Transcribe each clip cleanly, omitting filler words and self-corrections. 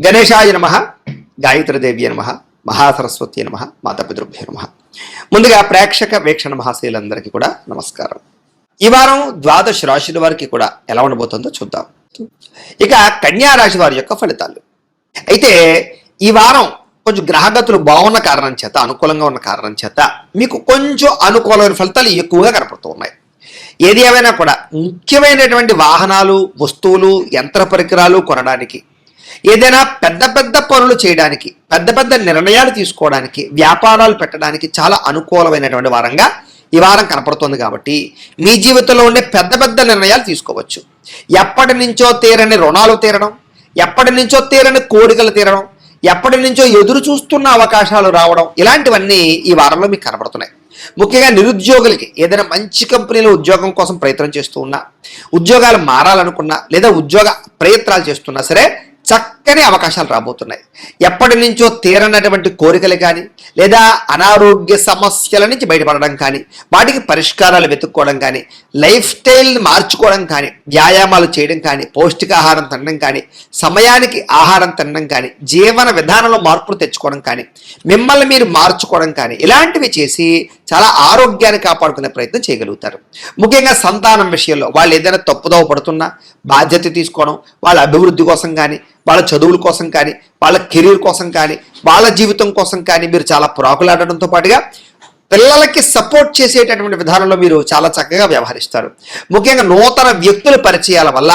గణేశాయ నమః, గాయత్రీదేవ్య నమః, మహాసరస్వతి నమః, మాతాపితృభ్యో నమః. ముందుగా ప్రేక్షక వీక్షణ మహాశయులందరికీ కూడా నమస్కారం. ఈ వారం ద్వాదశ రాశుల వారికి కూడా ఎలా ఉండబోతుందో చూద్దాం. ఇక కన్యా రాశి వారి యొక్క ఫలితాలు. అయితే ఈ వారం కొంచెం గ్రహగతులు బాగున్న కారణం చేత, అనుకూలంగా ఉన్న కారణం చేత మీకు కొంచెం అనుకూలమైన ఫలితాలు ఎక్కువగా కనపడుతూ ఉన్నాయి. ఏది ఏమైనా కూడా ముఖ్యమైనటువంటి వాహనాలు, వస్తువులు, యంత్ర పరికరాలు కొనడానికి, ఏదైనా పెద్ద పెద్ద పనులు చేయడానికి, పెద్ద పెద్ద నిర్ణయాలు తీసుకోవడానికి, వ్యాపారాలు పెట్టడానికి చాలా అనుకూలమైనటువంటి వారంగా ఈ వారం కనపడుతుంది. కాబట్టి మీ జీవితంలో ఉండే పెద్ద పెద్ద నిర్ణయాలు తీసుకోవచ్చు. ఎప్పటి నుంచో తీరని రుణాలు తీరడం, ఎప్పటి నుంచో తీరని కోరికలు తీరడం, ఎప్పటి నుంచో ఎదురు చూస్తున్న అవకాశాలు రావడం, ఇలాంటివన్నీ ఈ వారంలో మీకు కనపడుతున్నాయి. ముఖ్యంగా నిరుద్యోగులకి ఏదైనా మంచి కంపెనీలో ఉద్యోగం కోసం ప్రయత్నం చేస్తూ ఉన్నా, ఉద్యోగాలు మారాలనుకున్నా, లేదా ఉద్యోగ ప్రయత్నాలు చేస్తున్నా సరే చక్కని అవకాశాలు రాబోతున్నాయి. ఎప్పటి నుంచో తీరనటువంటి కోరికలు కానీ, లేదా అనారోగ్య సమస్యల నుంచి బయటపడడం కానీ, వాటికి పరిష్కారాలు వెతుక్కోవడం కానీ, లైఫ్ స్టైల్ మార్చుకోవడం కానీ, వ్యాయామాలు చేయడం కానీ, పౌష్టికాహారం తినడం కానీ, సమయానికి ఆహారం తినడం కానీ, జీవన విధానంలో మార్పులు తెచ్చుకోవడం కానీ, మిమ్మల్ని మీరు మార్చుకోవడం కానీ, ఇలాంటివి చేసి చాలా ఆరోగ్యాన్ని కాపాడుకునే ప్రయత్నం చేయగలుగుతారు. ముఖ్యంగా సంతానం విషయంలో వాళ్ళు ఏదైనా తప్పుదోవ పడుతున్నా బాధ్యత తీసుకోవడం, వాళ్ళ అభివృద్ధి కోసం కానీ, వాళ్ళ చదువుల కోసం కానీ, వాళ్ళ కెరీర్ కోసం కానీ, వాళ్ళ జీవితం కోసం కానీ మీరు చాలా ప్రాకులాడడంతో పాటుగా పిల్లలకి సపోర్ట్ చేసేటటువంటి విధానంలో మీరు చాలా చక్కగా వ్యవహరిస్తారు. ముఖ్యంగా నూతన వ్యక్తుల పరిచయాల వల్ల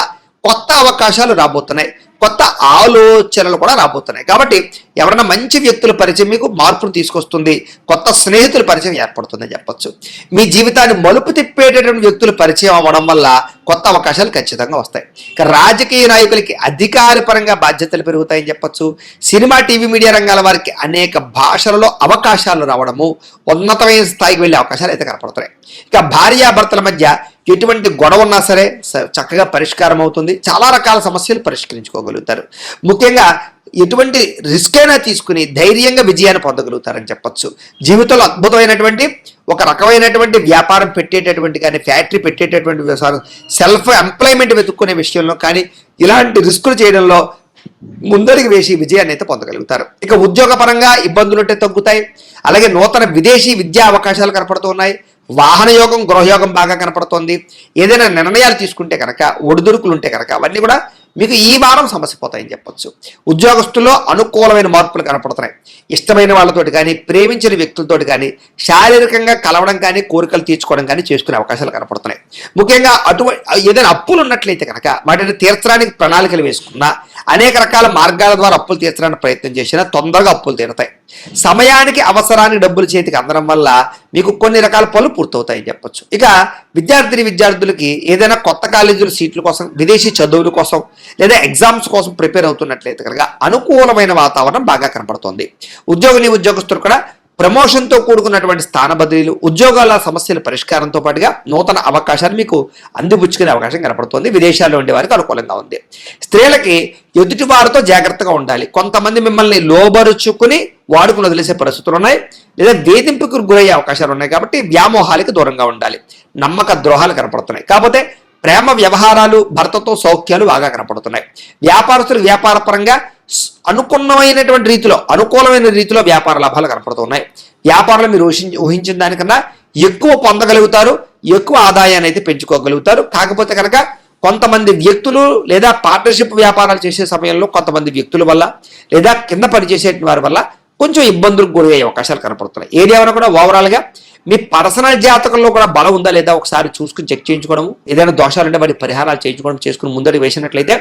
కొత్త అవకాశాలు రాబోతున్నాయి, కొత్త ఆలోచనలు కూడా రాబోతున్నాయి. కాబట్టి ఎవరైనా మంచి వ్యక్తుల పరిచయం మీకు మార్పును తీసుకొస్తుంది, కొత్త స్నేహితుల పరిచయం ఏర్పడుతుందని చెప్పొచ్చు. మీ జీవితాన్ని మలుపు తిప్పేటటువంటి వ్యక్తుల పరిచయం అవ్వడం వల్ల కొత్త అవకాశాలు ఖచ్చితంగా వస్తాయి. ఇక రాజకీయ నాయకులకి అధికారపరంగా బాధ్యతలు పెరుగుతాయని చెప్పొచ్చు. సినిమా, టీవీ, మీడియా రంగాల వారికి అనేక భాషలలో అవకాశాలు రావడము, ఉన్నతమైన స్థాయికి వెళ్ళే అవకాశాలు అయితే కనపడుతున్నాయి. ఇక భార్యాభర్తల మధ్య ఎటువంటి గొడవ ఉన్నా సరే చక్కగా పరిష్కారం అవుతుంది. చాలా రకాల సమస్యలు పరిష్కరించుకోగలుగుతారు. ముఖ్యంగా ఎటువంటి రిస్క్ అయినా తీసుకుని ధైర్యంగా విజయాన్ని పొందగలుగుతారని చెప్పొచ్చు. జీవితంలో అద్భుతమైనటువంటి ఒక రకమైనటువంటి వ్యాపారం పెట్టేటటువంటి కానీ, ఫ్యాక్టరీ పెట్టేటటువంటి సెల్ఫ్ ఎంప్లాయ్మెంట్ వెతుక్కునే విషయంలో కానీ, ఇలాంటి రిస్కులు చేయడంలో ముందరికి వేసి విజయాన్ని అయితే పొందగలుగుతారు. ఇక ఉద్యోగపరంగా ఇబ్బందులు ఉంటే తగ్గుతాయి. అలాగే నూతన విదేశీ విద్యా అవకాశాలు కనపడుతూ ఉన్నాయి. వాహన యోగం, గృహయోగం బాగా కనపడుతోంది. ఏదైనా నిర్ణయాలు తీసుకుంటే కనుక, ఒడిదుడుకులు ఉంటే కనుక అవన్నీ కూడా మీకు ఈ వారం సమస్య పోతాయని చెప్పొచ్చు. ఉద్యోగస్తుల్లో అనుకూలమైన మార్పులు కనపడుతున్నాయి. ఇష్టమైన వాళ్ళతోటి కానీ, ప్రేమించిన వ్యక్తులతోటి కానీ శారీరకంగా కలవడం కానీ, కోరికలు తీర్చుకోవడం కానీ చేసుకునే అవకాశాలు కనపడుతున్నాయి. ముఖ్యంగా ఏదైనా అప్పులు ఉన్నట్లయితే కనుక వాటిని తీర్చడానికి ప్రణాళికలు వేసుకున్నా, అనేక రకాల మార్గాల ద్వారా అప్పులు తీర్చడానికి ప్రయత్నం చేసినా తొందరగా అప్పులు తీరుతాయి. సమయానికి అవసరానికి డబ్బులు చేతికి అందడం వల్ల మీకు కొన్ని రకాల పనులు పూర్తవుతాయని చెప్పొచ్చు. ఇక విద్యార్థులకి ఏదైనా కొత్త కాలేజీల సీట్ల కోసం, విదేశీ చదువుల కోసం, లేదా ఎగ్జామ్స్ కోసం ప్రిపేర్ అవుతున్నట్లయితే కనుక అనుకూలమైన వాతావరణం బాగా కనపడుతోంది. ఉద్యోగస్తులు కూడా ప్రమోషన్తో కూడుకున్నటువంటి స్థాన బదిలీలు, ఉద్యోగాల సమస్యల పరిష్కారంతో పాటుగా నూతన అవకాశాలు మీకు అందిపుచ్చుకునే అవకాశం కనపడుతుంది. విదేశాల్లో ఉండే వారికి అనుకూలంగా ఉంది. స్త్రీలకి ఎదుటి వారితో జాగ్రత్తగా ఉండాలి. కొంతమంది మిమ్మల్ని లోబరుచుకుని వాడుకుని వదిలేసే పరిస్థితులు ఉన్నాయి, లేదా వేధింపుకు గురయ్యే అవకాశాలు ఉన్నాయి. కాబట్టి వ్యామోహాలకి దూరంగా ఉండాలి. నమ్మక ద్రోహాలు కనపడుతున్నాయి. కాకపోతే ప్రేమ వ్యవహారాలు, భర్తతో సౌఖ్యాలు బాగా కనపడుతున్నాయి. వ్యాపారస్తులు వ్యాపారపరంగా అనుకూలమైన రీతిలో వ్యాపార లాభాలు కనపడుతున్నాయి. వ్యాపారంలో మీరు ఊహించిన దానికన్నా ఎక్కువ పొందగలుగుతారు, ఎక్కువ ఆదాయాన్ని అయితే పెంచుకోగలుగుతారు. కాకపోతే కనుక కొంతమంది వ్యక్తులు లేదా పార్ట్నర్షిప్ వ్యాపారాలు చేసే సమయంలో కొంతమంది వ్యక్తుల వల్ల, లేదా కింద పనిచేసే వారి వల్ల కొంచెం ఇబ్బందులకు గురయ్యే అవకాశాలు కనపడుతున్నాయి. ఏదేమైనా కూడా ఓవరాల్గా మీ పర్సనల్ జాతకంలో కూడా బలం ఉందా లేదా ఒకసారి చూసుకుని చెక్ చేయించుకోవడము, ఏదైనా దోషాలు ఉంటే వాటి పరిహారాలు చేసుకుని ముందరికి వేసినట్లయితే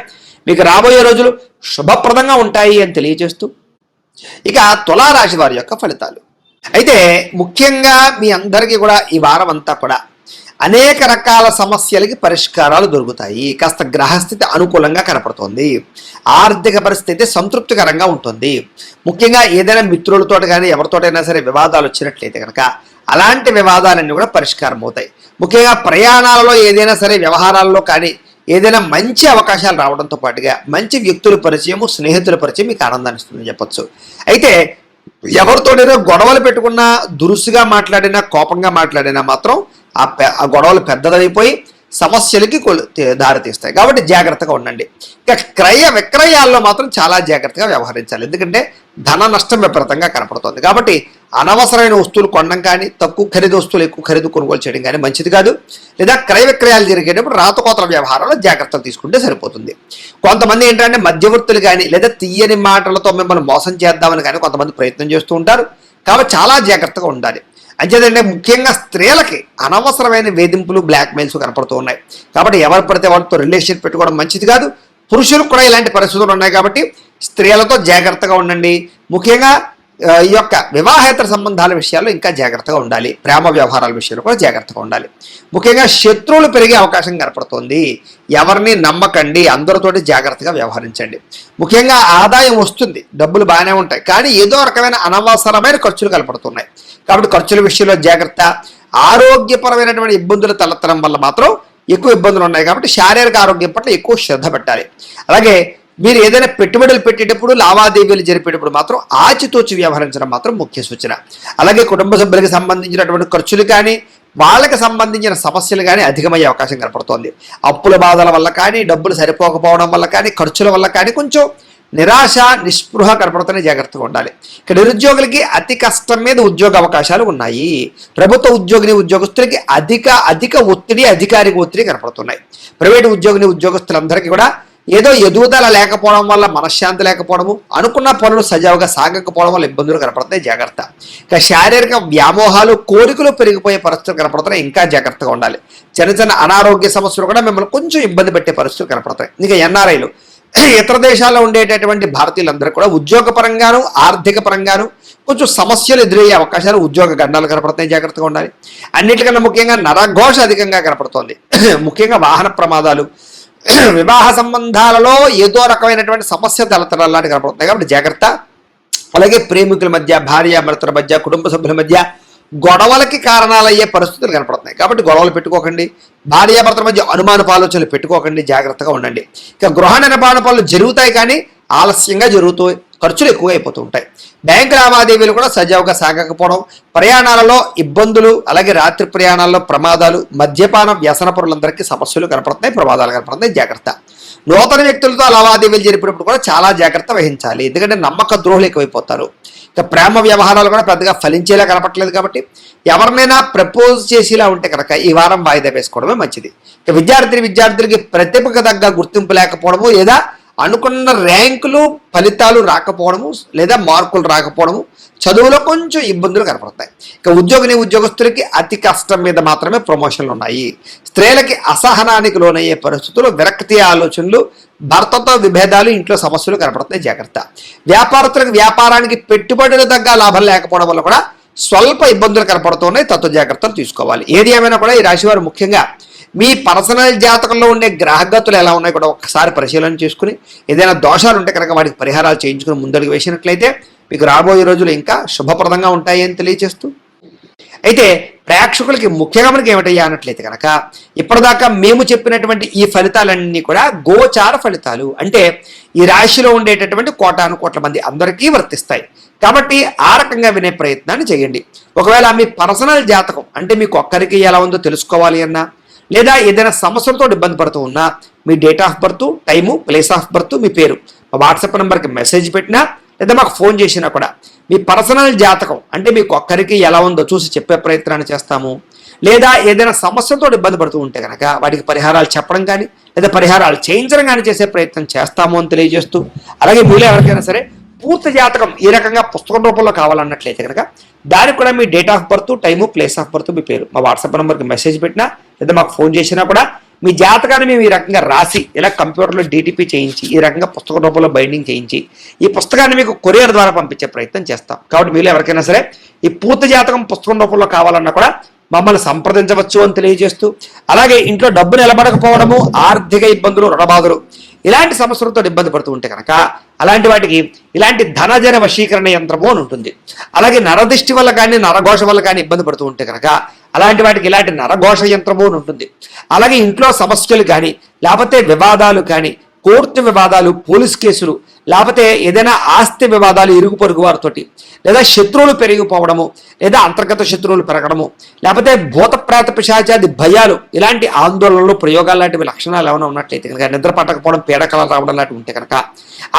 మీకు రాబోయే రోజులు శుభప్రదంగా ఉంటాయి అని తెలియజేస్తూ, ఇక తులారాశి వారి యొక్క ఫలితాలు. అయితే ముఖ్యంగా మీ అందరికీ కూడా ఈ వారం అంతా కూడా అనేక రకాల సమస్యలకి పరిష్కారాలు దొరుకుతాయి. కాస్త గ్రహస్థితి అనుకూలంగా కనపడుతుంది. ఆర్థిక పరిస్థితి సంతృప్తికరంగా ఉంటుంది. ముఖ్యంగా ఏదైనా మిత్రులతో కానీ ఎవరితోటైనా సరే వివాదాలు వచ్చినట్లయితే కనుక అలాంటి వివాదాలన్నీ కూడా పరిష్కారం అవుతాయి. ముఖ్యంగా ప్రయాణాలలో ఏదైనా సరే వ్యవహారాల్లో కానీ ఏదైనా మంచి అవకాశాలు రావడంతో పాటుగా మంచి వ్యక్తుల పరిచయము, స్నేహితుల పరిచయం మీకు ఆనందాన్ని ఇస్తుందని చెప్పొచ్చు. అయితే ఎవరితోనైనా గొడవలు పెట్టుకున్నా, దురుసుగా మాట్లాడినా, కోపంగా మాట్లాడినా మాత్రం ఆ గొడవలు పెద్దదైపోయి సమస్యలకి దారితీస్తాయి. కాబట్టి జాగ్రత్తగా ఉండండి. ఇక క్రయ విక్రయాల్లో మాత్రం చాలా జాగ్రత్తగా వ్యవహరించాలి. ఎందుకంటే ధన నష్టం విపరీతంగా కనపడుతుంది. కాబట్టి అనవసరమైన వస్తువులు కొనడం కానీ, తక్కువ ఖరీదు వస్తువులు ఎక్కువ ఖరీదు కొనుగోలు చేయడం కానీ మంచిది కాదు. లేదా క్రయ విక్రయాలు జరిగేటప్పుడు రాతకోతల వ్యవహారంలో జాగ్రత్తలు తీసుకుంటే సరిపోతుంది. కొంతమంది ఏంటంటే మధ్యవర్తులు కానీ లేదా తీయని మాటలతో మిమ్మల్ని మోసం చేద్దామని కానీ కొంతమంది ప్రయత్నం చేస్తూ ఉంటారు. కాబట్టి చాలా జాగ్రత్తగా ఉండాలి. అంచేదంటే ముఖ్యంగా స్త్రీలకి అనవసరమైన వేధింపులు, బ్లాక్మెయిల్స్ కనపడుతూ ఉన్నాయి. కాబట్టి ఎవరు పడితే వాళ్ళతో రిలేషన్ పెట్టుకోవడం మంచిది కాదు. పురుషులకు కూడా ఇలాంటి పరిస్థితులు ఉన్నాయి. కాబట్టి స్త్రీలతో జాగ్రత్తగా ఉండండి. ముఖ్యంగా ఈ యొక్క వివాహేతర సంబంధాల విషయాల్లో ఇంకా జాగ్రత్తగా ఉండాలి. ప్రేమ వ్యవహారాల విషయంలో కూడా జాగ్రత్తగా ఉండాలి. ముఖ్యంగా శత్రువులు పెరిగే అవకాశం కనపడుతోంది. ఎవరిని నమ్మకండి, అందరితోటి జాగ్రత్తగా వ్యవహరించండి. ముఖ్యంగా ఆదాయం వస్తుంది, డబ్బులు బాగానే ఉంటాయి, కానీ ఏదో రకమైన అనవసరమైన ఖర్చులు కనపడుతున్నాయి. కాబట్టి ఖర్చుల విషయంలో జాగ్రత్త. ఆరోగ్యపరమైనటువంటి ఇబ్బందులు తలెత్తడం వల్ల మాత్రం ఎక్కువ ఇబ్బందులు ఉన్నాయి. కాబట్టి శారీరక ఆరోగ్యం పట్ల ఎక్కువ శ్రద్ధ పెట్టాలి. అలాగే మీరు ఏదైనా పెట్టుబడులు పెట్టేటప్పుడు, లావాదేవీలు జరిపేటప్పుడు మాత్రం ఆచితూచి వ్యవహరించడం మాత్రం ముఖ్య సూచన. అలాగే కుటుంబ సభ్యులకు సంబంధించినటువంటి ఖర్చులు కానీ, వాళ్ళకి సంబంధించిన సమస్యలు కానీ అధికమయ్యే అవకాశం కనపడుతోంది. అప్పుల బాధల వల్ల కానీ, డబ్బులు సరిపోకపోవడం వల్ల కానీ, ఖర్చుల వల్ల కానీ కొంచెం నిరాశ, నిస్పృహ కనపడుతూనే జాగ్రత్తగా ఉండాలి. ఇక్కడ నిరుద్యోగులకి అతి కష్టం మీద ఉద్యోగ అవకాశాలు ఉన్నాయి. ప్రభుత్వ ఉద్యోగిని, ఉద్యోగస్తులకి అధిక ఒత్తిడి, అధికారిక ఒత్తిడి కనపడుతున్నాయి. ప్రైవేటు ఉద్యోగిని, ఉద్యోగస్తులందరికీ కూడా ఏదో ఎదుగుదల లేకపోవడం వల్ల మనశ్శాంతి లేకపోవడము, అనుకున్న పనులు సజావుగా సాగకపోవడం వల్ల ఇబ్బందులు కనపడతాయి. జాగ్రత్త. ఇక శారీరక వ్యామోహాలు, కోరికలు పెరిగిపోయే పరిస్థితులు కనపడుతున్నాయి. ఇంకా జాగ్రత్తగా ఉండాలి. చిన్న చిన్న అనారోగ్య సమస్యలు కూడా మిమ్మల్ని కొంచెం ఇబ్బంది పెట్టే పరిస్థితులు కనపడతాయి. ఇంకా ఎన్ఆర్ఐలు, ఇతర దేశాల్లో ఉండేటటువంటి భారతీయులందరూ కూడా ఉద్యోగపరంగాను, ఆర్థిక పరంగాను కొంచెం సమస్యలు ఎదురయ్యే అవకాశాలు, ఉద్యోగ గండాలు కనపడతాయి. జాగ్రత్తగా ఉండాలి. అన్నిటికన్నా ముఖ్యంగా నరఘోష అధికంగా కనపడుతోంది. ముఖ్యంగా వాహన ప్రమాదాలు, వివాహ సంబంధాలలో ఏదో రకమైనటువంటి సమస్య తలెత్తడం లాంటి కనపడుతుంది. కాబట్టి జాగ్రత్త. అలాగే ప్రేమికుల మధ్య, భార్యాభర్తల మధ్య, కుటుంబ సభ్యుల మధ్య గొడవలకి కారణాలయ్యే పరిస్థితులు కనపడుతున్నాయి. కాబట్టి గొడవలు పెట్టుకోకండి. భార్యాభర్తల మధ్య అనుమానపు ఆలోచనలు పెట్టుకోకండి. జాగ్రత్తగా ఉండండి. ఇక గృహ నిర్మాణ పనులు జరుగుతాయి, కానీ ఆలస్యంగా జరుగుతూ ఖర్చులు ఎక్కువ అయిపోతూ ఉంటాయి. బ్యాంకు లావాదేవీలు కూడా సజావుగా సాగకపోవడం, ప్రయాణాలలో ఇబ్బందులు, అలాగే రాత్రి ప్రయాణాల్లో ప్రమాదాలు, మద్యపాన వ్యసన పరులందరికీ సమస్యలు కనపడుతున్నాయి, ప్రమాదాలు కనపడుతున్నాయి. జాగ్రత్త. నూతన వ్యక్తులతో లావాదేవీలు జరిపినప్పుడు కూడా చాలా జాగ్రత్త వహించాలి. ఎందుకంటే నమ్మక ద్రోహులు ఎక్కువైపోతారు. ఇక ప్రేమ వ్యవహారాలు కూడా పెద్దగా ఫలించేలా కనపట్లేదు. కాబట్టి ఎవరినైనా ప్రపోజ్ చేసేలా ఉంటే కనుక ఈ వారం వాయిదా వేసుకోవడమే మంచిది. ఇక విద్యార్థులకి ప్రతిభకు తగ్గ గుర్తింపు లేకపోవడము, లేదా అనుకున్న ర్యాంకులు, ఫలితాలు రాకపోవడము, లేదా మార్కులు రాకపోవడము, చదువులో కొంచెం ఇబ్బందులు కనపడతాయి. ఇక ఉద్యోగస్తులకి అతి కష్టం మీద మాత్రమే ప్రమోషన్లు ఉన్నాయి. స్త్రీలకి అసహనానికి లోనయ్యే పరిస్థితులు, విరక్తి ఆలోచనలు, భర్తతో విభేదాలు, ఇంట్లో సమస్యలు కనపడతాయి. జాగ్రత్త. వ్యాపారస్తులకు వ్యాపారానికి పెట్టుబడులు తగ్గ లాభం లేకపోవడం వల్ల కూడా స్వల్ప ఇబ్బందులు కనపడుతున్నాయి. తత్వ జాగ్రత్తలు తీసుకోవాలి. ఏది ఏమైనా కూడా ఈ రాశి వారు ముఖ్యంగా మీ పర్సనల్ జాతకంలో ఉండే గ్రహగతులు ఎలా ఉన్నాయి కూడా ఒకసారి పరిశీలన చేసుకుని, ఏదైనా దోషాలు ఉంటే కనుక వాటికి పరిహారాలు చేయించుకుని ముందడుగు వేసినట్లయితే మీకు రాబోయే రోజులు ఇంకా శుభప్రదంగా ఉంటాయి అని తెలియజేస్తూ, అయితే ప్రేక్షకులకి ముఖ్యంగా మనకి ఏమిటయ్యా అన్నట్లయితే కనుక ఇప్పటిదాకా మేము చెప్పినటువంటి ఈ ఫలితాలన్నీ కూడా గోచార ఫలితాలు. అంటే ఈ రాశిలో ఉండేటటువంటి కోటాను కోట్ల మంది అందరికీ వర్తిస్తాయి. కాబట్టి ఆ రకంగా వినే ప్రయత్నాన్ని చేయండి. ఒకవేళ మీ పర్సనల్ జాతకం అంటే మీకు ఒక్కరికి ఎలా ఉందో తెలుసుకోవాలి అన్నా, లేదా ఏదైనా సమస్యలతో ఇబ్బంది పడుతూ ఉన్నా, మీ date of birth, time, place of birth, మీ పేరు మా వాట్సాప్ నెంబర్కి మెసేజ్ పెట్టినా, లేదా మాకు ఫోన్ చేసినా కూడా మీ పర్సనల్ జాతకం అంటే మీకు ఒక్కరికి ఎలా ఉందో చూసి చెప్పే ప్రయత్నాన్ని చేస్తాము. లేదా ఏదైనా సమస్యలతో ఇబ్బంది పడుతూ ఉంటే కనుక వాటికి పరిహారాలు చెప్పడం కానీ, లేదా పరిహారాలు చేయించడం కానీ చేసే ప్రయత్నం చేస్తాము అని తెలియజేస్తూ, అలాగే మీలో ఎవరికైనా సరే పూర్తి జాతకం ఈ రకంగా పుస్తకం రూపంలో కావాలన్నట్లయితే కనుక దానికి కూడా మీ date of birth, time, place of birth, మీ పేరు మా వాట్సాప్ నెంబర్కి మెసేజ్ పెట్టినా, లేదా మాకు ఫోన్ చేసినా కూడా మీ జాతకాన్ని మేము ఈ రకంగా రాసి ఇలా కంప్యూటర్లో డీటీపీ చేయించి ఈ రకంగా పుస్తక రూపంలో బైండింగ్ చేయించి ఈ పుస్తకాన్ని మీకు కొరియర్ ద్వారా పంపించే ప్రయత్నం చేస్తాం. కాబట్టి మీరు ఎవరికైనా సరే ఈ పూర్తి జాతకం పుస్తకం రూపంలో కావాలన్నా కూడా మమ్మల్ని సంప్రదించవచ్చు అని తెలియజేస్తూ, అలాగే ఇంట్లో డబ్బు నిలబడకపోవడము, ఆర్థిక ఇబ్బందులు, రుణబాధలు ఇలాంటి సమస్యలతో ఇబ్బంది పడుతూ ఉంటే కనుక అలాంటి వాటికి ఇలాంటి ధనజన వశీకరణ యంత్రము అని ఉంటుంది. అలాగే నరదిష్టి వల్ల కానీ, నరఘోష వల్ల కానీ ఇబ్బంది పడుతూ ఉంటే కనుక అలాంటి వాటికి ఇలాంటి నరఘోష యంత్రము అని ఉంటుంది. అలాగే ఇంట్లో సమస్యలు కానీ, లేకపోతే వివాదాలు కానీ, కోర్టు వివాదాలు, పోలీస్ కేసులు, లేకపోతే ఏదైనా ఆస్తి వివాదాలు ఇరుగు పొరుగు వారితోటి, లేదా శత్రువులు పెరిగిపోవడము, లేదా అంతర్గత శత్రువులు పెరగడము, లేకపోతే భూత ప్రేత పిశాచాది భయాలు, ఇలాంటి ఆందోళనలు ప్రయోగాలు లాంటివి లక్షణాలు ఏమైనా ఉన్నట్లయితే కనుక, నిద్ర పట్టకపోవడం, పీడకలు రావడం లాంటివి ఉంటే కనుక,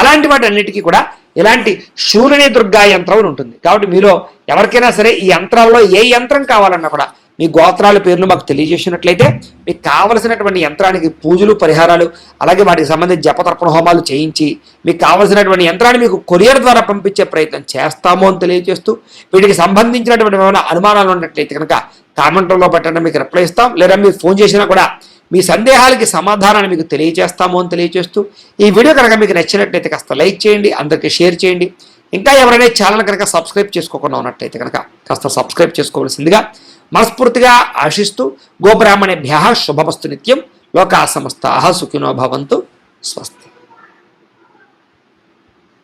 అలాంటి వాటి అన్నిటికీ కూడా ఇలాంటి శూలిని దుర్గా యంత్రం అని ఉంటుంది. కాబట్టి మీలో ఎవరికైనా సరే ఈ యంత్రాల్లో ఏ యంత్రం కావాలన్నా కూడా మీ గోత్రాల పేర్లు మాకు తెలియజేసినట్లయితే మీకు కావలసినటువంటి యంత్రానికి పూజలు, పరిహారాలు, అలాగే వాటికి సంబంధించి జపతర్పణ హోమాలు చేయించి మీకు కావలసినటువంటి యంత్రాన్ని మీకు కొరియర్ ద్వారా పంపించే ప్రయత్నం చేస్తాము అని తెలియజేస్తూ, వీటికి సంబంధించినటువంటి ఏమైనా అనుమానాలు ఉన్నట్లయితే కనుక కామెంట్లో పెట్టండి, మీకు రిప్లై ఇస్తాం. లేదా మీరు ఫోన్ చేసినా కూడా మీ సందేహాలకి సమాధానాన్ని మీకు తెలియజేస్తాము అని తెలియజేస్తూ, ఈ వీడియో కనుక మీకు నచ్చినట్లయితే కాస్త లైక్ చేయండి, అందరికీ షేర్ చేయండి. ఇంకా ఎవరైనా ఛానల్ కనుక సబ్స్క్రైబ్ చేసుకోకుండా ఉన్నట్లయితే కనుక కాస్త సబ్స్క్రైబ్ చేసుకోవాల్సిందిగా మనస్ఫూర్తిగా ఆశిస్తూ, గోబ్రాహ్మణేభ్యః శుభమస్తు నిత్యం, లోకా సమస్తాః సుఖినో భవంతు, స్వస్తి.